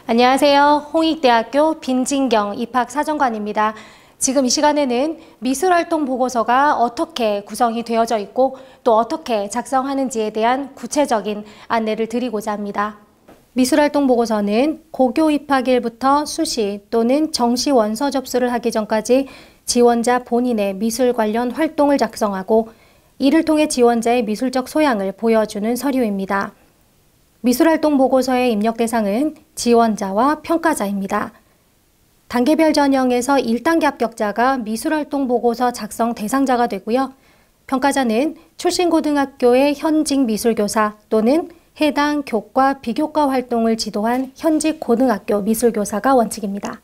안녕하세요. 홍익대학교 빈진경 입학사정관입니다. 지금 이 시간에는 미술활동 보고서가 어떻게 구성이 되어져 있고 또 어떻게 작성하는지에 대한 구체적인 안내를 드리고자 합니다. 미술활동 보고서는 고교 입학일부터 수시 또는 정시 원서 접수를 하기 전까지 지원자 본인의 미술 관련 활동을 작성하고 이를 통해 지원자의 미술적 소양을 보여주는 서류입니다. 미술활동 보고서의 입력 대상은 지원자와 평가자입니다. 단계별 전형에서 1단계 합격자가 미술활동 보고서 작성 대상자가 되고요. 평가자는 출신 고등학교의 현직 미술교사 또는 해당 교과, 비교과 활동을 지도한 현직 고등학교 미술교사가 원칙입니다.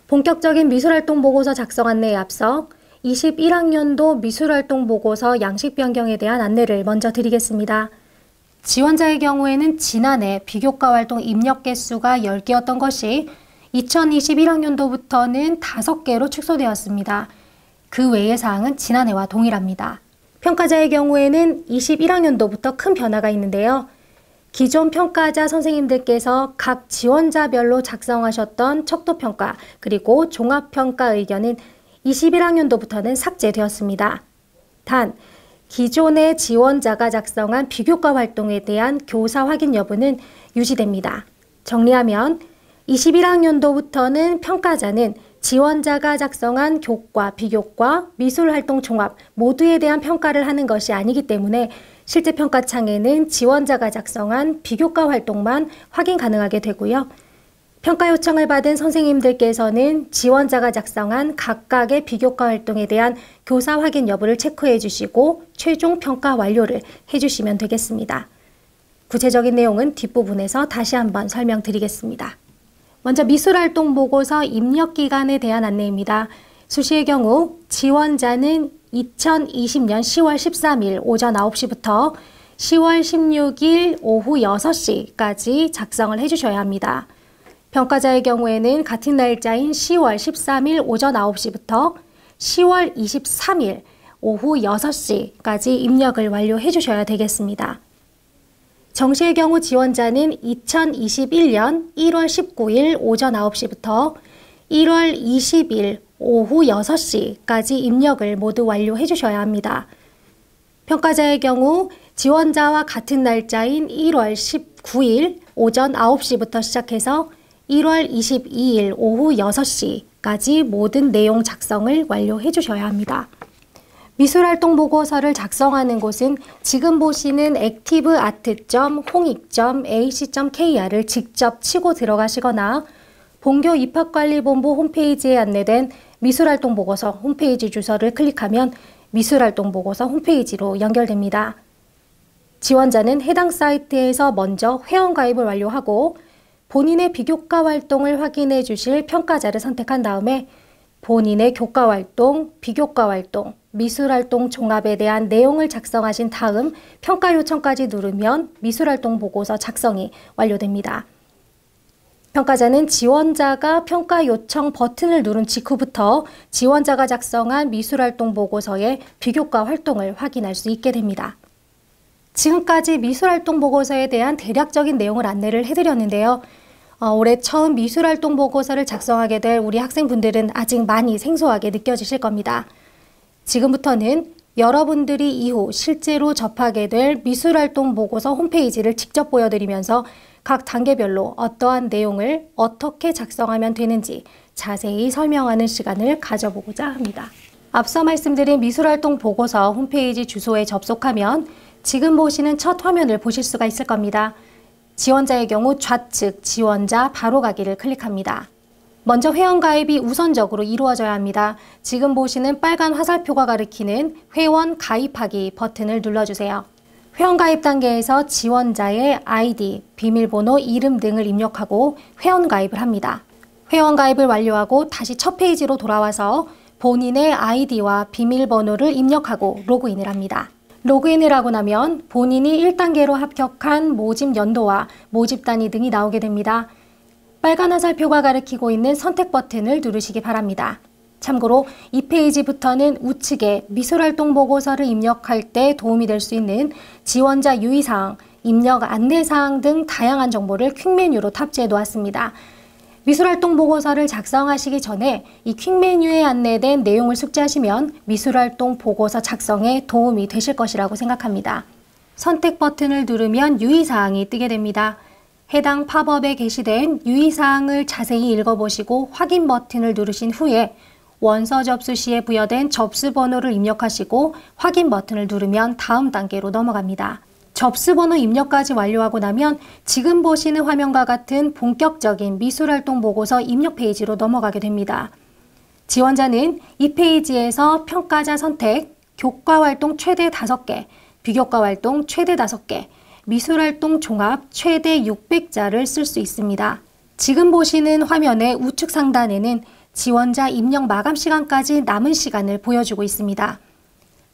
본격적인 미술활동 보고서 작성 안내에 앞서 21학년도 미술활동 보고서 양식 변경에 대한 안내를 먼저 드리겠습니다. 지원자의 경우에는 지난해 비교과 활동 입력 개수가 10개였던 것이 2021학년도부터는 5개로 축소되었습니다. 그 외의 사항은 지난해와 동일합니다. 평가자의 경우에는 21학년도부터 큰 변화가 있는데요. 기존 평가자 선생님들께서 각 지원자별로 작성하셨던 척도평가 그리고 종합평가 의견은 21학년도부터는 삭제되었습니다. 단, 기존의 지원자가 작성한 비교과 활동에 대한 교사 확인 여부는 유지됩니다. 정리하면 21학년도부터는 평가자는 지원자가 작성한 교과, 비교과, 미술활동 종합 모두에 대한 평가를 하는 것이 아니기 때문에 실제 평가창에는 지원자가 작성한 비교과 활동만 확인 가능하게 되고요. 평가 요청을 받은 선생님들께서는 지원자가 작성한 각각의 비교과 활동에 대한 교사 확인 여부를 체크해 주시고 최종 평가 완료를 해주시면 되겠습니다. 구체적인 내용은 뒷부분에서 다시 한번 설명드리겠습니다. 먼저 미술활동 보고서 입력 기간에 대한 안내입니다. 수시의 경우 지원자는 2020년 10월 13일 오전 9시부터 10월 16일 오후 6시까지 작성을 해주셔야 합니다. 평가자의 경우에는 같은 날짜인 10월 13일 오전 9시부터 10월 23일 오후 6시까지 입력을 완료해 주셔야 되겠습니다. 정시의 경우 지원자는 2021년 1월 19일 오전 9시부터 1월 20일 오후 6시까지 입력을 모두 완료해 주셔야 합니다. 평가자의 경우 지원자와 같은 날짜인 1월 19일 오전 9시부터 시작해서 1월 22일 오후 6시까지 모든 내용 작성을 완료해 주셔야 합니다. 미술활동 보고서를 작성하는 곳은 지금 보시는 activeart.홍익.ac.kr을 직접 치고 들어가시거나 본교 입학관리본부 홈페이지에 안내된 미술활동 보고서 홈페이지 주소를 클릭하면 미술활동 보고서 홈페이지로 연결됩니다. 지원자는 해당 사이트에서 먼저 회원가입을 완료하고 본인의 비교과 활동을 확인해 주실 평가자를 선택한 다음에 본인의 교과 활동, 비교과 활동, 미술활동 종합에 대한 내용을 작성하신 다음 평가 요청까지 누르면 미술활동 보고서 작성이 완료됩니다. 평가자는 지원자가 평가 요청 버튼을 누른 직후부터 지원자가 작성한 미술활동 보고서의 비교과 활동을 확인할 수 있게 됩니다. 지금까지 미술활동 보고서에 대한 대략적인 내용을 안내를 해드렸는데요. 올해 처음 미술활동 보고서를 작성하게 될 우리 학생분들은 아직 많이 생소하게 느껴지실 겁니다. 지금부터는 여러분들이 이후 실제로 접하게 될 미술활동 보고서 홈페이지를 직접 보여드리면서 각 단계별로 어떠한 내용을 어떻게 작성하면 되는지 자세히 설명하는 시간을 가져보고자 합니다. 앞서 말씀드린 미술활동 보고서 홈페이지 주소에 접속하면 지금 보시는 첫 화면을 보실 수가 있을 겁니다. 지원자의 경우 좌측 지원자 바로 가기를 클릭합니다. 먼저 회원가입이 우선적으로 이루어져야 합니다. 지금 보시는 빨간 화살표가 가리키는 회원 가입하기 버튼을 눌러주세요. 회원가입 단계에서 지원자의 아이디, 비밀번호, 이름 등을 입력하고 회원가입을 합니다. 회원가입을 완료하고 다시 첫 페이지로 돌아와서 본인의 아이디와 비밀번호를 입력하고 로그인을 합니다. 로그인을 하고 나면 본인이 1단계로 합격한 모집 연도와 모집 단위 등이 나오게 됩니다. 빨간 화살표가 가리키고 있는 선택 버튼을 누르시기 바랍니다. 참고로 이 페이지부터는 우측에 미술활동 보고서를 입력할 때 도움이 될 수 있는 지원자 유의사항, 입력 안내사항 등 다양한 정보를 퀵 메뉴로 탑재해 놓았습니다. 미술활동 보고서를 작성하시기 전에 이 퀵 메뉴에 안내된 내용을 숙지하시면 미술활동 보고서 작성에 도움이 되실 것이라고 생각합니다. 선택 버튼을 누르면 유의사항이 뜨게 됩니다. 해당 팝업에 게시된 유의사항을 자세히 읽어보시고 확인 버튼을 누르신 후에 원서 접수 시에 부여된 접수 번호를 입력하시고 확인 버튼을 누르면 다음 단계로 넘어갑니다. 접수 번호 입력까지 완료하고 나면 지금 보시는 화면과 같은 본격적인 미술활동 보고서 입력 페이지로 넘어가게 됩니다. 지원자는 이 페이지에서 평가자 선택, 교과활동 최대 5개, 비교과활동 최대 5개, 미술활동 종합 최대 600자를 쓸 수 있습니다. 지금 보시는 화면의 우측 상단에는 지원자 입력 마감 시간까지 남은 시간을 보여주고 있습니다.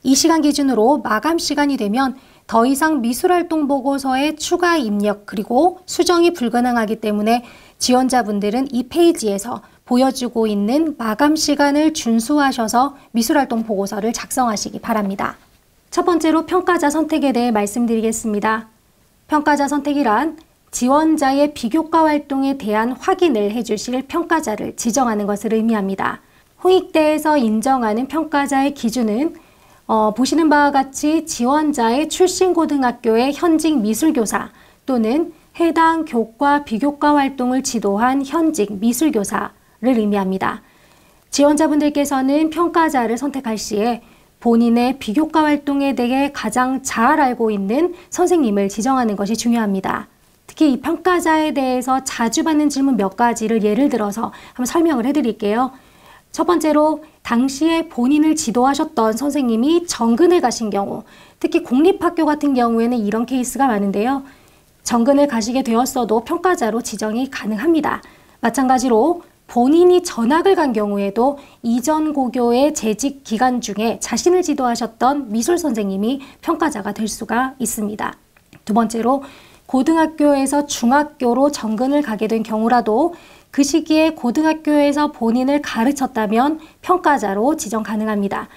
이 시간 기준으로 마감 시간이 되면 더 이상 미술활동 보고서에 추가 입력 그리고 수정이 불가능하기 때문에 지원자분들은 이 페이지에서 보여주고 있는 마감 시간을 준수하셔서 미술활동 보고서를 작성하시기 바랍니다. 첫 번째로 평가자 선택에 대해 말씀드리겠습니다. 평가자 선택이란 지원자의 비교과 활동에 대한 확인을 해주실 평가자를 지정하는 것을 의미합니다. 홍익대에서 인정하는 평가자의 기준은 보시는 바와 같이 지원자의 출신 고등학교의 현직 미술교사 또는 해당 교과 비교과 활동을 지도한 현직 미술교사를 의미합니다. 지원자분들께서는 평가자를 선택할 시에 본인의 비교과 활동에 대해 가장 잘 알고 있는 선생님을 지정하는 것이 중요합니다. 특히 이 평가자에 대해서 자주 받는 질문 몇 가지를 예를 들어서 한번 설명을 해드릴게요. 첫 번째로 당시에 본인을 지도하셨던 선생님이 정근을 가신 경우, 특히 공립학교 같은 경우에는 이런 케이스가 많은데요. 정근을 가시게 되었어도 평가자로 지정이 가능합니다. 마찬가지로 본인이 전학을 간 경우에도 이전 고교의 재직 기간 중에 자신을 지도하셨던 미술 선생님이 평가자가 될 수가 있습니다. 두 번째로 고등학교에서 중학교로 정근을 가게 된 경우라도 그 시기에 고등학교에서 본인을 가르쳤다면 평가자로 지정 가능합니다.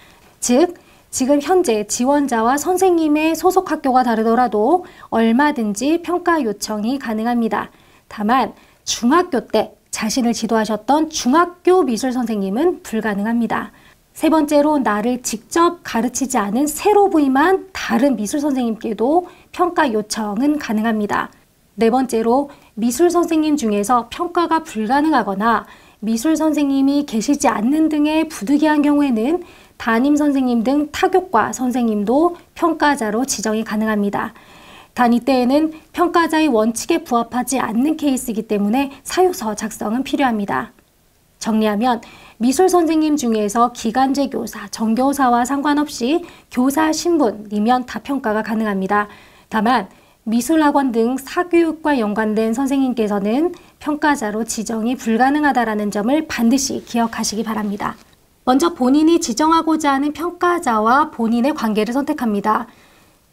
즉, 지금 현재 지원자와 선생님의 소속 학교가 다르더라도 얼마든지 평가 요청이 가능합니다. 다만 중학교 때 자신을 지도하셨던 중학교 미술 선생님은 불가능합니다. 세 번째로 나를 직접 가르치지 않은 새로 부임한 다른 미술 선생님께도 평가 요청은 가능합니다. 네 번째로 미술 선생님 중에서 평가가 불가능하거나 미술 선생님이 계시지 않는 등의 부득이한 경우에는 담임 선생님 등 타교과 선생님도 평가자로 지정이 가능합니다. 단 이때에는 평가자의 원칙에 부합하지 않는 케이스이기 때문에 사유서 작성은 필요합니다. 정리하면 미술 선생님 중에서 기간제 교사, 정교사와 상관없이 교사 신분이면 다 평가가 가능합니다. 다만 미술학원 등 사교육과 연관된 선생님께서는 평가자로 지정이 불가능하다는 점을 반드시 기억하시기 바랍니다. 먼저 본인이 지정하고자 하는 평가자와 본인의 관계를 선택합니다.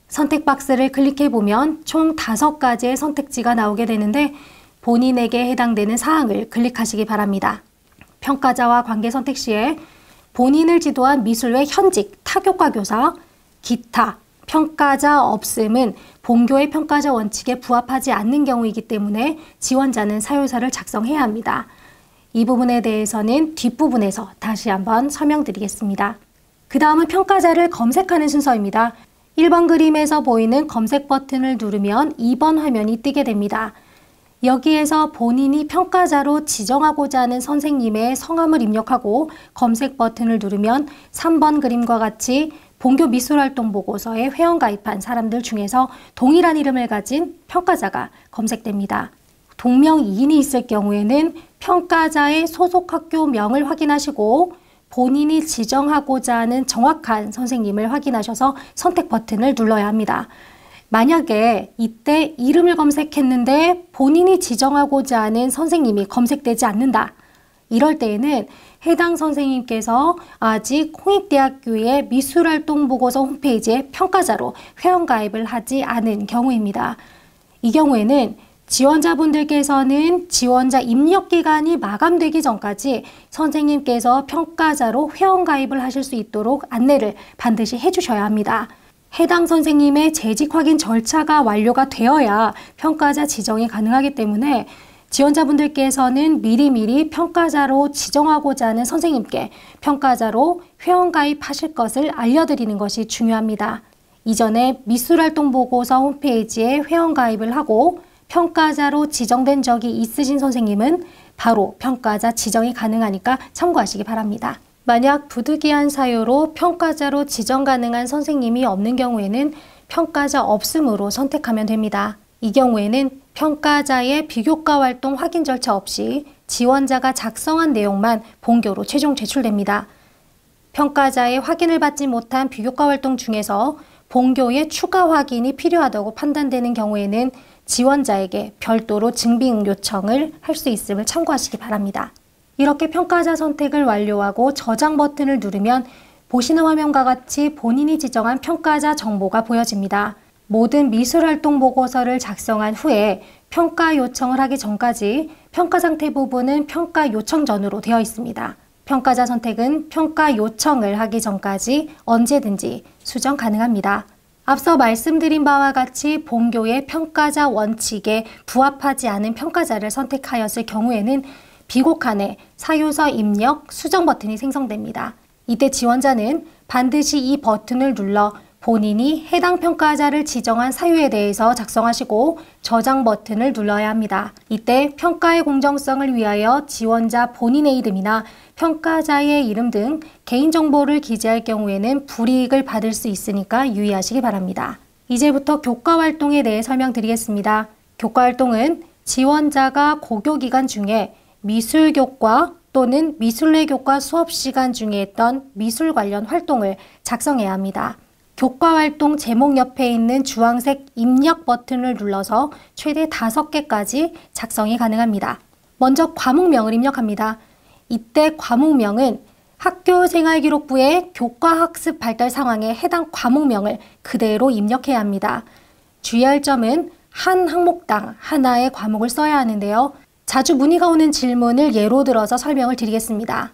선택 박스를 클릭해보면 총 5가지의 선택지가 나오게 되는데 본인에게 해당되는 사항을 클릭하시기 바랍니다. 평가자와 관계 선택 시에 본인을 지도한 미술외 현직 타교과 교사, 기타, 평가자 없음은 본교의 평가자 원칙에 부합하지 않는 경우이기 때문에 지원자는 사유서를 작성해야 합니다. 이 부분에 대해서는 뒷부분에서 다시 한번 설명드리겠습니다. 그 다음은 평가자를 검색하는 순서입니다. 1번 그림에서 보이는 검색 버튼을 누르면 2번 화면이 뜨게 됩니다. 여기에서 본인이 평가자로 지정하고자 하는 선생님의 성함을 입력하고 검색 버튼을 누르면 3번 그림과 같이 본교 미술활동 보고서에 회원가입한 사람들 중에서 동일한 이름을 가진 평가자가 검색됩니다. 동명이인이 있을 경우에는 평가자의 소속 학교명을 확인하시고 본인이 지정하고자 하는 정확한 선생님을 확인하셔서 선택 버튼을 눌러야 합니다. 만약에 이때 이름을 검색했는데 본인이 지정하고자 하는 선생님이 검색되지 않는다. 이럴 때에는 해당 선생님께서 아직 홍익대학교의 미술활동보고서 홈페이지에 평가자로 회원가입을 하지 않은 경우입니다. 이 경우에는 지원자분들께서는 지원자 입력기간이 마감되기 전까지 선생님께서 평가자로 회원가입을 하실 수 있도록 안내를 반드시 해주셔야 합니다. 해당 선생님의 재직 확인 절차가 완료가 되어야 평가자 지정이 가능하기 때문에 지원자분들께서는 미리미리 평가자로 지정하고자 하는 선생님께 평가자로 회원가입하실 것을 알려드리는 것이 중요합니다. 이전에 미술활동보고서 홈페이지에 회원가입을 하고 평가자로 지정된 적이 있으신 선생님은 바로 평가자 지정이 가능하니까 참고하시기 바랍니다. 만약 부득이한 사유로 평가자로 지정 가능한 선생님이 없는 경우에는 평가자 없음으로 선택하면 됩니다. 이 경우에는 평가자의 비교과 활동 확인 절차 없이 지원자가 작성한 내용만 본교로 최종 제출됩니다. 평가자의 확인을 받지 못한 비교과 활동 중에서 본교의 추가 확인이 필요하다고 판단되는 경우에는 지원자에게 별도로 증빙 요청을 할 수 있음을 참고하시기 바랍니다. 이렇게 평가자 선택을 완료하고 저장 버튼을 누르면 보시는 화면과 같이 본인이 지정한 평가자 정보가 보여집니다. 모든 미술활동 보고서를 작성한 후에 평가 요청을 하기 전까지 평가 상태 부분은 평가 요청 전으로 되어 있습니다. 평가자 선택은 평가 요청을 하기 전까지 언제든지 수정 가능합니다. 앞서 말씀드린 바와 같이 본교의 평가자 원칙에 부합하지 않은 평가자를 선택하였을 경우에는 비곡칸에 사유서 입력 수정 버튼이 생성됩니다. 이때 지원자는 반드시 이 버튼을 눌러 본인이 해당 평가자를 지정한 사유에 대해서 작성하시고 저장 버튼을 눌러야 합니다. 이때 평가의 공정성을 위하여 지원자 본인의 이름이나 평가자의 이름 등 개인정보를 기재할 경우에는 불이익을 받을 수 있으니까 유의하시기 바랍니다. 이제부터 교과활동에 대해 설명드리겠습니다. 교과활동은 지원자가 고교기간 중에 미술교과 또는 미술내 교과 수업시간 중에 했던 미술 관련 활동을 작성해야 합니다. 교과활동 제목 옆에 있는 주황색 입력 버튼을 눌러서 최대 5개까지 작성이 가능합니다. 먼저 과목명을 입력합니다. 이때 과목명은 학교생활기록부의 교과학습 발달 상황에 해당 과목명을 그대로 입력해야 합니다. 주의할 점은 한 학목당 하나의 과목을 써야 하는데요. 자주 문의가 오는 질문을 예로 들어서 설명을 드리겠습니다.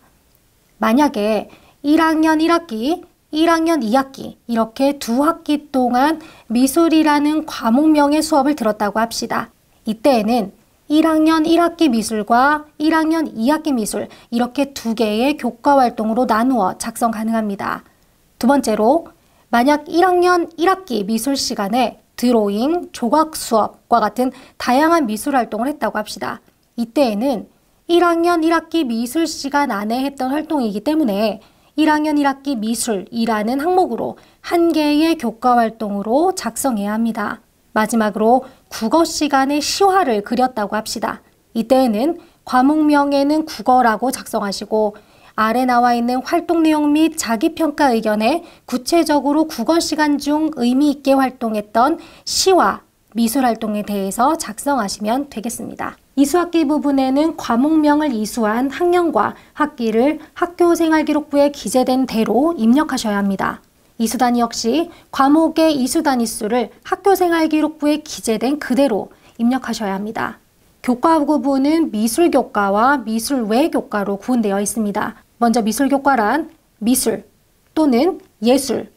만약에 1학년 1학기, 1학년 2학기 이렇게 2학기 동안 미술이라는 과목명의 수업을 들었다고 합시다. 이때에는 1학년 1학기 미술과 1학년 2학기 미술 이렇게 2개의 교과활동으로 나누어 작성 가능합니다. 두 번째로 만약 1학년 1학기 미술 시간에 드로잉, 조각 수업과 같은 다양한 미술 활동을 했다고 합시다. 이때에는 1학년 1학기 미술 시간 안에 했던 활동이기 때문에 1학년 1학기 미술이라는 항목으로 1개의 교과활동으로 작성해야 합니다. 마지막으로 국어 시간에 시화를 그렸다고 합시다. 이때에는 과목명에는 국어라고 작성하시고 아래 나와 있는 활동 내용 및 자기평가 의견에 구체적으로 국어 시간 중 의미 있게 활동했던 시와 미술활동에 대해서 작성하시면 되겠습니다. 이수학기 부분에는 과목명을 이수한 학년과 학기를 학교생활기록부에 기재된 대로 입력하셔야 합니다. 이수단위 역시 과목의 이수단위 수를 학교생활기록부에 기재된 그대로 입력하셔야 합니다. 교과 구분은 미술교과와 미술외 교과로 구분되어 있습니다. 먼저 미술교과란 미술 또는 예술,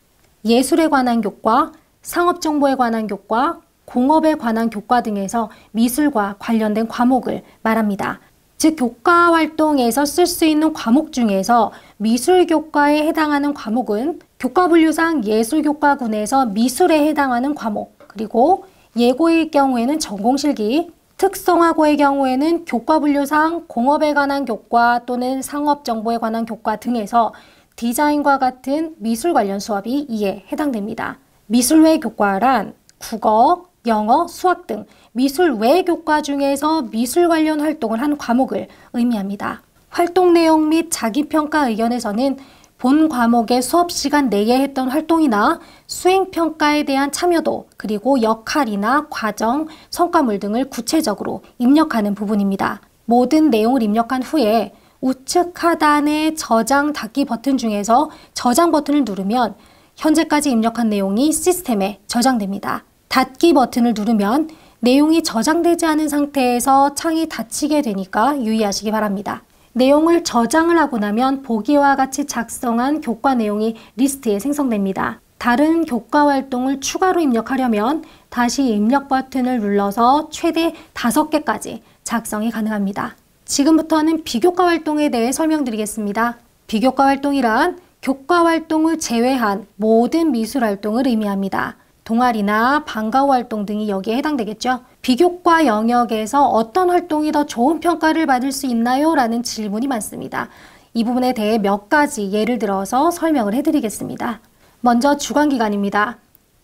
예술에 관한 교과, 상업정보에 관한 교과, 공업에 관한 교과 등에서 미술과 관련된 과목을 말합니다. 즉 교과활동에서 쓸 수 있는 과목 중에서 미술교과에 해당하는 과목은 교과분류상 예술교과군에서 미술에 해당하는 과목, 그리고 예고의 경우에는 전공실기, 특성화고의 경우에는 교과분류상 공업에 관한 교과 또는 상업정보에 관한 교과 등에서 디자인과 같은 미술 관련 수업이 이에 해당됩니다. 미술외 교과란 국어, 영어, 수학 등 미술 외 교과 중에서 미술 관련 활동을 한 과목을 의미합니다. 활동 내용 및 자기평가 의견에서는 본 과목의 수업 시간 내에 했던 활동이나 수행평가에 대한 참여도, 그리고 역할이나 과정, 성과물 등을 구체적으로 입력하는 부분입니다. 모든 내용을 입력한 후에 우측 하단의 저장 닫기 버튼 중에서 저장 버튼을 누르면 현재까지 입력한 내용이 시스템에 저장됩니다. 닫기 버튼을 누르면 내용이 저장되지 않은 상태에서 창이 닫히게 되니까 유의하시기 바랍니다. 내용을 저장을 하고 나면 보기와 같이 작성한 교과 내용이 리스트에 생성됩니다. 다른 교과 활동을 추가로 입력하려면 다시 입력 버튼을 눌러서 최대 5개까지 작성이 가능합니다. 지금부터는 비교과 활동에 대해 설명드리겠습니다. 비교과 활동이란 교과 활동을 제외한 모든 미술 활동을 의미합니다. 동아리나 방과후 활동 등이 여기에 해당되겠죠. 비교과 영역에서 어떤 활동이 더 좋은 평가를 받을 수 있나요? 라는 질문이 많습니다. 이 부분에 대해 몇 가지 예를 들어서 설명을 해드리겠습니다. 먼저 주관기관입니다.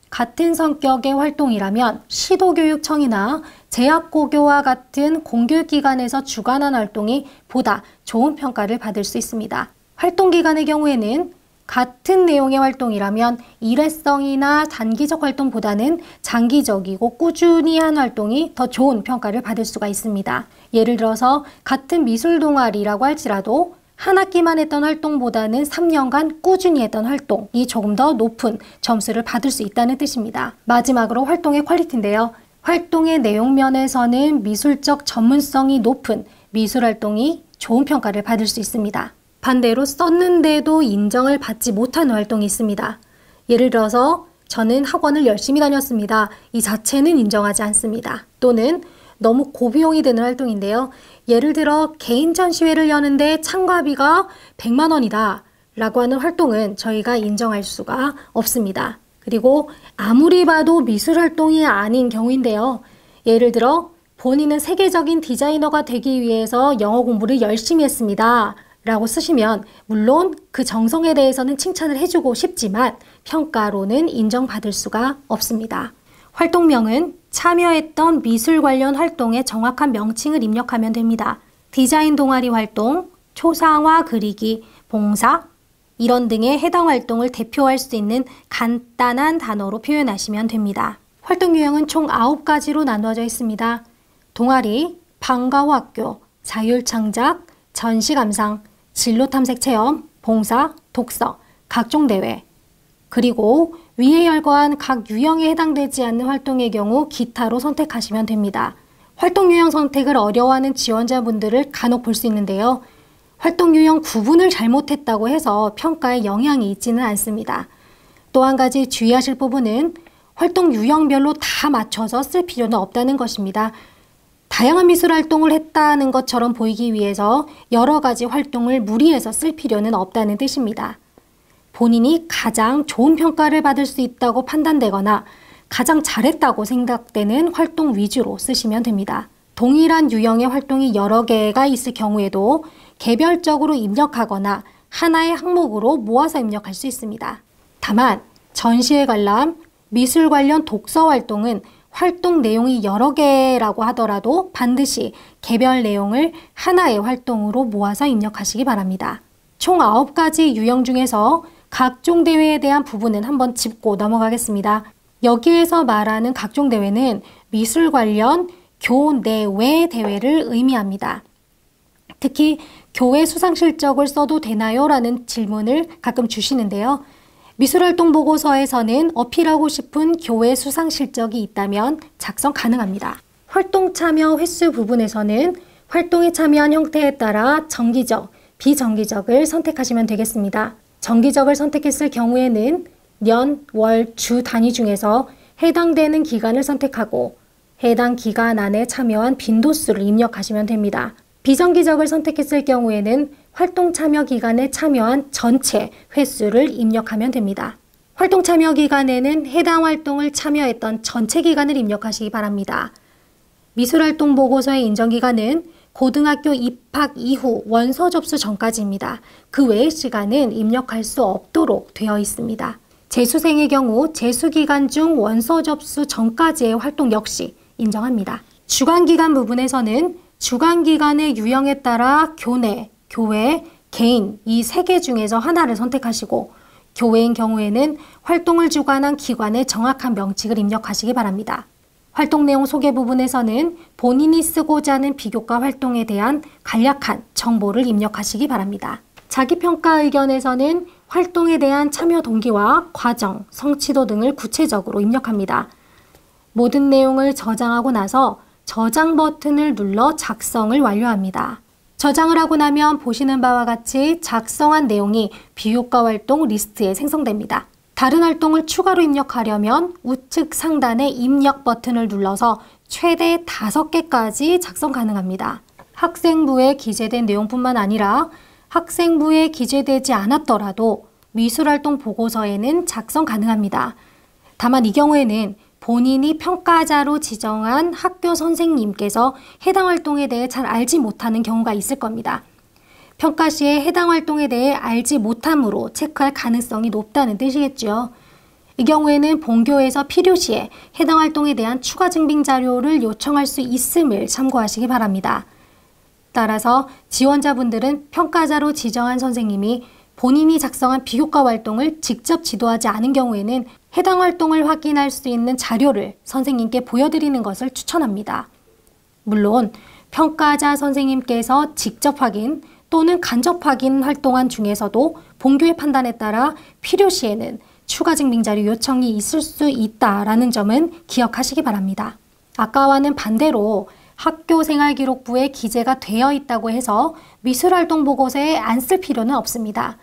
같은 성격의 활동이라면 시도교육청이나 제약고교와 같은 공교육기관에서 주관한 활동이 보다 좋은 평가를 받을 수 있습니다. 활동기간의 경우에는 같은 내용의 활동이라면 일회성이나 단기적 활동보다는 장기적이고 꾸준히 한 활동이 더 좋은 평가를 받을 수가 있습니다. 예를 들어서 같은 미술 동아리라고 할지라도 한 학기만 했던 활동보다는 3년간 꾸준히 했던 활동이 조금 더 높은 점수를 받을 수 있다는 뜻입니다. 마지막으로 활동의 퀄리티인데요. 활동의 내용 면에서는 미술적 전문성이 높은 미술 활동이 좋은 평가를 받을 수 있습니다. 반대로 썼는데도 인정을 받지 못하는 활동이 있습니다. 예를 들어서 저는 학원을 열심히 다녔습니다. 이 자체는 인정하지 않습니다. 또는 너무 고비용이 드는 활동인데요. 예를 들어 개인 전시회를 여는데 참가비가 100만 원이다 라고 하는 활동은 저희가 인정할 수가 없습니다. 그리고 아무리 봐도 미술 활동이 아닌 경우인데요. 예를 들어 본인은 세계적인 디자이너가 되기 위해서 영어 공부를 열심히 했습니다 라고 쓰시면 물론 그 정성에 대해서는 칭찬을 해주고 싶지만 평가로는 인정받을 수가 없습니다. 활동명은 참여했던 미술 관련 활동의 정확한 명칭을 입력하면 됩니다. 디자인 동아리 활동, 초상화 그리기, 봉사, 이런 등의 해당 활동을 대표할 수 있는 간단한 단어로 표현하시면 됩니다. 활동 유형은 총 9가지로 나누어져 있습니다. 동아리, 방과후 학교, 자율창작, 전시감상, 진로탐색 체험, 봉사, 독서, 각종 대회, 그리고 위에 열거한 각 유형에 해당되지 않는 활동의 경우 기타로 선택하시면 됩니다. 활동 유형 선택을 어려워하는 지원자분들을 간혹 볼 수 있는데요. 활동 유형 구분을 잘못했다고 해서 평가에 영향이 있지는 않습니다. 또 한 가지 주의하실 부분은 활동 유형별로 다 맞춰서 쓸 필요는 없다는 것입니다. 다양한 미술 활동을 했다는 것처럼 보이기 위해서 여러 가지 활동을 무리해서 쓸 필요는 없다는 뜻입니다. 본인이 가장 좋은 평가를 받을 수 있다고 판단되거나 가장 잘했다고 생각되는 활동 위주로 쓰시면 됩니다. 동일한 유형의 활동이 여러 개가 있을 경우에도 개별적으로 입력하거나 하나의 항목으로 모아서 입력할 수 있습니다. 다만 전시회 관람, 미술 관련 독서 활동은 활동 내용이 여러 개라고 하더라도 반드시 개별 내용을 하나의 활동으로 모아서 입력하시기 바랍니다. 총 9가지 유형 중에서 각종 대회에 대한 부분은 한번 짚고 넘어가겠습니다. 여기에서 말하는 각종 대회는 미술 관련 교내외 대회를 의미합니다. 특히 교회 수상 실적을 써도 되나요? 라는 질문을 가끔 주시는데요. 미술활동 보고서에서는 어필하고 싶은 교회 수상 실적이 있다면 작성 가능합니다. 활동 참여 횟수 부분에서는 활동에 참여한 형태에 따라 정기적, 비정기적을 선택하시면 되겠습니다. 정기적을 선택했을 경우에는 년, 월, 주 단위 중에서 해당되는 기간을 선택하고 해당 기간 안에 참여한 빈도수를 입력하시면 됩니다. 비정기적을 선택했을 경우에는 활동 참여 기간에 참여한 전체 횟수를 입력하면 됩니다. 활동 참여 기간에는 해당 활동을 참여했던 전체 기간을 입력하시기 바랍니다. 미술활동 보고서의 인정기간은 고등학교 입학 이후 원서 접수 전까지입니다. 그 외의 시간은 입력할 수 없도록 되어 있습니다. 재수생의 경우 재수기간 중 원서 접수 전까지의 활동 역시 인정합니다. 주관기간 부분에서는 주관기간의 유형에 따라 교내, 교회, 개인 이 3개 중에서 하나를 선택하시고 교회인 경우에는 활동을 주관한 기관의 정확한 명칭을 입력하시기 바랍니다. 활동 내용 소개 부분에서는 본인이 쓰고자 하는 비교과 활동에 대한 간략한 정보를 입력하시기 바랍니다. 자기평가 의견에서는 활동에 대한 참여 동기와 과정, 성취도 등을 구체적으로 입력합니다. 모든 내용을 저장하고 나서 저장 버튼을 눌러 작성을 완료합니다. 저장을 하고 나면 보시는 바와 같이 작성한 내용이 비교과 활동 리스트에 생성됩니다. 다른 활동을 추가로 입력하려면 우측 상단의 입력 버튼을 눌러서 최대 5개까지 작성 가능합니다. 학생부에 기재된 내용뿐만 아니라 학생부에 기재되지 않았더라도 미술활동 보고서에는 작성 가능합니다. 다만 이 경우에는 본인이 평가자로 지정한 학교 선생님께서 해당 활동에 대해 잘 알지 못하는 경우가 있을 겁니다. 평가 시에 해당 활동에 대해 알지 못함으로 체크할 가능성이 높다는 뜻이겠죠. 이 경우에는 본교에서 필요시에 해당 활동에 대한 추가 증빙 자료를 요청할 수 있음을 참고하시기 바랍니다. 따라서 지원자분들은 평가자로 지정한 선생님이 본인이 작성한 비교과 활동을 직접 지도하지 않은 경우에는 해당 활동을 확인할 수 있는 자료를 선생님께 보여드리는 것을 추천합니다. 물론 평가자 선생님께서 직접 확인 또는 간접 확인 활동한 중에서도 본교의 판단에 따라 필요시에는 추가 증빙자료 요청이 있을 수 있다라는 점은 기억하시기 바랍니다. 아까와는 반대로 학교생활기록부에 기재가 되어 있다고 해서 미술활동 보고서에 안 쓸 필요는 없습니다.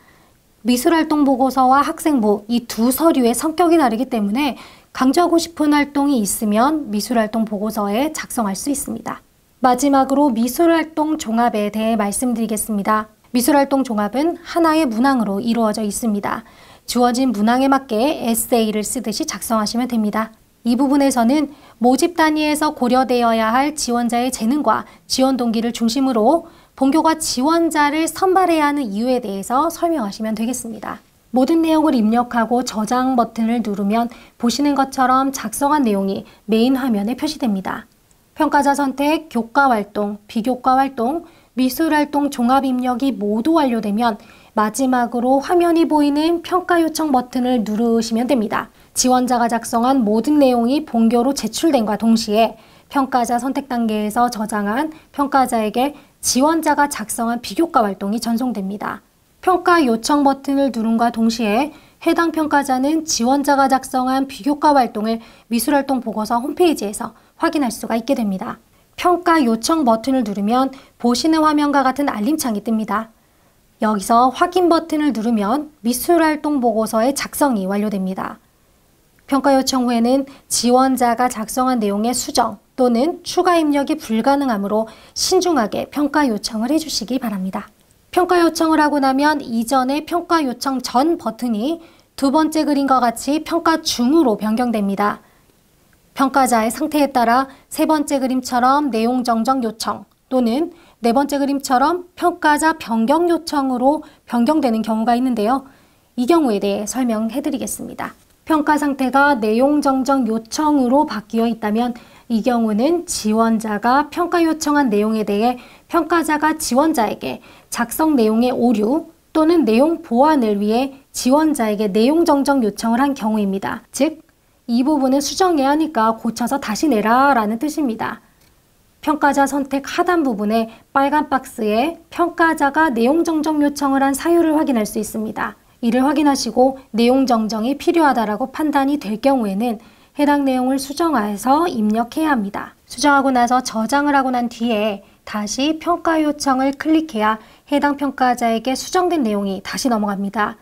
미술활동 보고서와 학생부 이 두 서류의 성격이 다르기 때문에 강조하고 싶은 활동이 있으면 미술활동 보고서에 작성할 수 있습니다. 마지막으로 미술활동 종합에 대해 말씀드리겠습니다. 미술활동 종합은 하나의 문항으로 이루어져 있습니다. 주어진 문항에 맞게 에세이를 쓰듯이 작성하시면 됩니다. 이 부분에서는 모집 단위에서 고려되어야 할 지원자의 재능과 지원 동기를 중심으로 본교가 지원자를 선발해야 하는 이유에 대해서 설명하시면 되겠습니다. 모든 내용을 입력하고 저장 버튼을 누르면 보시는 것처럼 작성한 내용이 메인 화면에 표시됩니다. 평가자 선택, 교과 활동, 비교과 활동, 미술활동 종합 입력이 모두 완료되면 마지막으로 화면이 보이는 평가 요청 버튼을 누르시면 됩니다. 지원자가 작성한 모든 내용이 본교로 제출된과 동시에 평가자 선택 단계에서 저장한 평가자에게 지원자가 작성한 비교과 활동이 전송됩니다. 평가 요청 버튼을 누른과 동시에 해당 평가자는 지원자가 작성한 비교과 활동을 미술활동 보고서 홈페이지에서 확인할 수가 있게 됩니다. 평가 요청 버튼을 누르면 보시는 화면과 같은 알림창이 뜹니다. 여기서 확인 버튼을 누르면 미술활동 보고서의 작성이 완료됩니다. 평가 요청 후에는 지원자가 작성한 내용의 수정 또는 추가 입력이 불가능하므로 신중하게 평가 요청을 해주시기 바랍니다. 평가 요청을 하고 나면 이전의 평가 요청 전 버튼이 두 번째 그림과 같이 평가 중으로 변경됩니다. 평가자의 상태에 따라 세 번째 그림처럼 내용 정정 요청 또는 네 번째 그림처럼 평가자 변경 요청으로 변경되는 경우가 있는데요. 이 경우에 대해 설명해 드리겠습니다. 평가 상태가 내용 정정 요청으로 바뀌어 있다면 이 경우는 지원자가 평가 요청한 내용에 대해 평가자가 지원자에게 작성 내용의 오류 또는 내용 보완을 위해 지원자에게 내용 정정 요청을 한 경우입니다. 즉, 이 부분은 수정해야 하니까 고쳐서 다시 내라 라는 뜻입니다. 평가자 선택 하단 부분에 빨간 박스에 평가자가 내용 정정 요청을 한 사유를 확인할 수 있습니다. 이를 확인하시고 내용 정정이 필요하다라고 판단이 될 경우에는 해당 내용을 수정해서 입력해야 합니다. 수정하고 나서 저장을 하고 난 뒤에 다시 평가 요청을 클릭해야 해당 평가자에게 수정된 내용이 다시 넘어갑니다.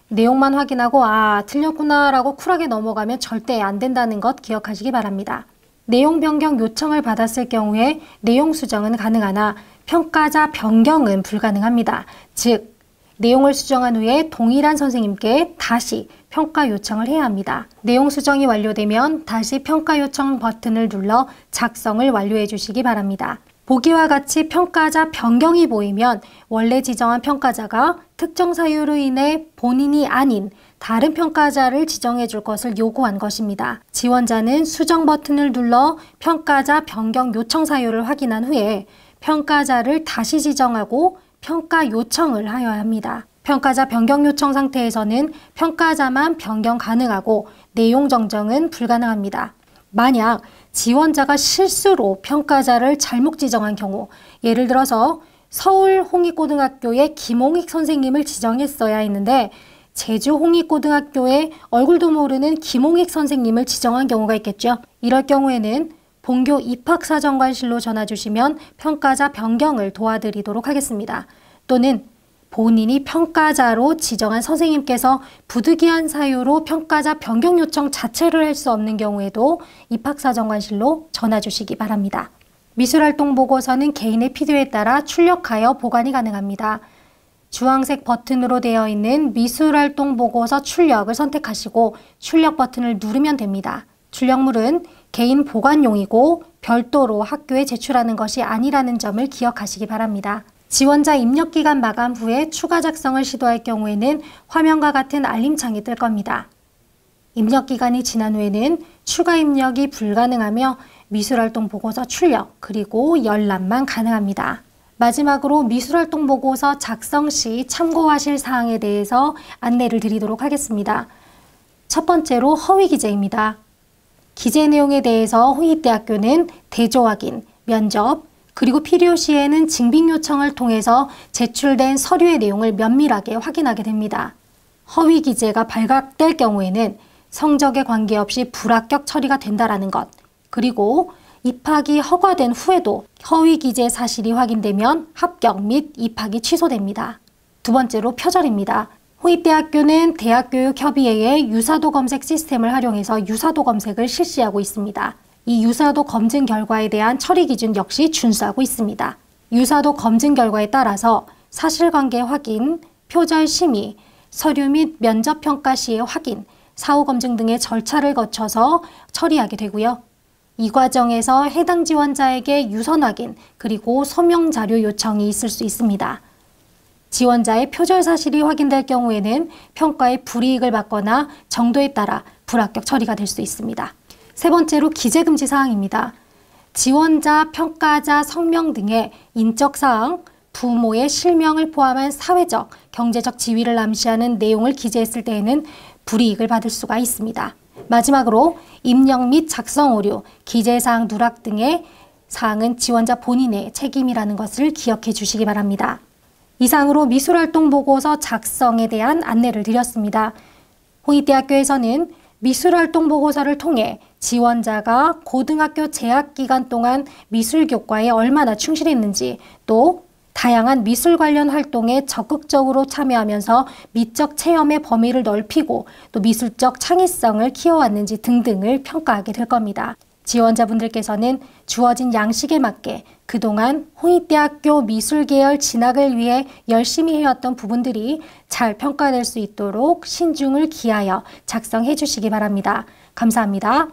내용만 확인하고 틀렸구나 라고 쿨하게 넘어가면 절대 안 된다는 것 기억하시기 바랍니다. 내용 변경 요청을 받았을 경우에 내용 수정은 가능하나 평가자 변경은 불가능합니다. 즉, 내용을 수정한 후에 동일한 선생님께 다시 평가 요청을 해야 합니다. 내용 수정이 완료되면 다시 평가 요청 버튼을 눌러 작성을 완료해 주시기 바랍니다. 보기와 같이 평가자 변경이 보이면 원래 지정한 평가자가 특정 사유로 인해 본인이 아닌 다른 평가자를 지정해 줄 것을 요구한 것입니다. 지원자는 수정 버튼을 눌러 평가자 변경 요청 사유를 확인한 후에 평가자를 다시 지정하고 평가 요청을 하여야 합니다. 평가자 변경 요청 상태에서는 평가자만 변경 가능하고 내용 정정은 불가능합니다. 만약 지원자가 실수로 평가자를 잘못 지정한 경우, 예를 들어서 서울 홍익고등학교의 김홍익 선생님을 지정했어야 했는데 제주 홍익고등학교에 얼굴도 모르는 김홍익 선생님을 지정한 경우가 있겠죠. 이럴 경우에는 본교 입학사정관실로 전화 주시면 평가자 변경을 도와드리도록 하겠습니다. 또는 본인이 평가자로 지정한 선생님께서 부득이한 사유로 평가자 변경 요청 자체를 할 수 없는 경우에도 입학사정관실로 전화 주시기 바랍니다. 미술활동 보고서는 개인의 필요에 따라 출력하여 보관이 가능합니다. 주황색 버튼으로 되어 있는 미술활동 보고서 출력을 선택하시고 출력 버튼을 누르면 됩니다. 출력물은 개인 보관용이고 별도로 학교에 제출하는 것이 아니라는 점을 기억하시기 바랍니다. 지원자 입력기간 마감 후에 추가 작성을 시도할 경우에는 화면과 같은 알림창이 뜰 겁니다. 입력기간이 지난 후에는 추가 입력이 불가능하며 미술활동 보고서 출력 그리고 열람만 가능합니다. 마지막으로 미술활동 보고서 작성 시 참고하실 사항에 대해서 안내를 드리도록 하겠습니다. 첫 번째로 허위 기재입니다. 기재 내용에 대해서 홍익대학교는 대조 확인, 면접, 그리고 필요시에는 징빙 요청을 통해서 제출된 서류의 내용을 면밀하게 확인하게 됩니다. 허위 기재가 발각될 경우에는 성적에 관계없이 불합격 처리가 된다는 것, 그리고 입학이 허가된 후에도 허위 기재 사실이 확인되면 합격 및 입학이 취소됩니다. 두 번째로 표절입니다. 홍익대학교는 대학교육협의회의 유사도 검색 시스템을 활용해서 유사도 검색을 실시하고 있습니다. 이 유사도 검증 결과에 대한 처리 기준 역시 준수하고 있습니다. 유사도 검증 결과에 따라서 사실관계 확인, 표절 심의, 서류 및 면접 평가 시의 확인, 사후 검증 등의 절차를 거쳐서 처리하게 되고요. 이 과정에서 해당 지원자에게 유선 확인, 그리고 소명 자료 요청이 있을 수 있습니다. 지원자의 표절 사실이 확인될 경우에는 평가에 불이익을 받거나 정도에 따라 불합격 처리가 될 수 있습니다. 세 번째로 기재금지 사항입니다. 지원자, 평가자, 성명 등의 인적 사항, 부모의 실명을 포함한 사회적, 경제적 지위를 암시하는 내용을 기재했을 때에는 불이익을 받을 수가 있습니다. 마지막으로 입력 및 작성 오류, 기재사항 누락 등의 사항은 지원자 본인의 책임이라는 것을 기억해 주시기 바랍니다. 이상으로 미술활동 보고서 작성에 대한 안내를 드렸습니다. 홍익대학교에서는 미술활동 보고서를 통해 지원자가 고등학교 재학 기간 동안 미술교과에 얼마나 충실했는지, 또 다양한 미술 관련 활동에 적극적으로 참여하면서 미적 체험의 범위를 넓히고 또 미술적 창의성을 키워왔는지 등등을 평가하게 될 겁니다. 지원자분들께서는 주어진 양식에 맞게 그동안 홍익대학교 미술계열 진학을 위해 열심히 해왔던 부분들이 잘 평가될 수 있도록 신중을 기하여 작성해 주시기 바랍니다. 감사합니다.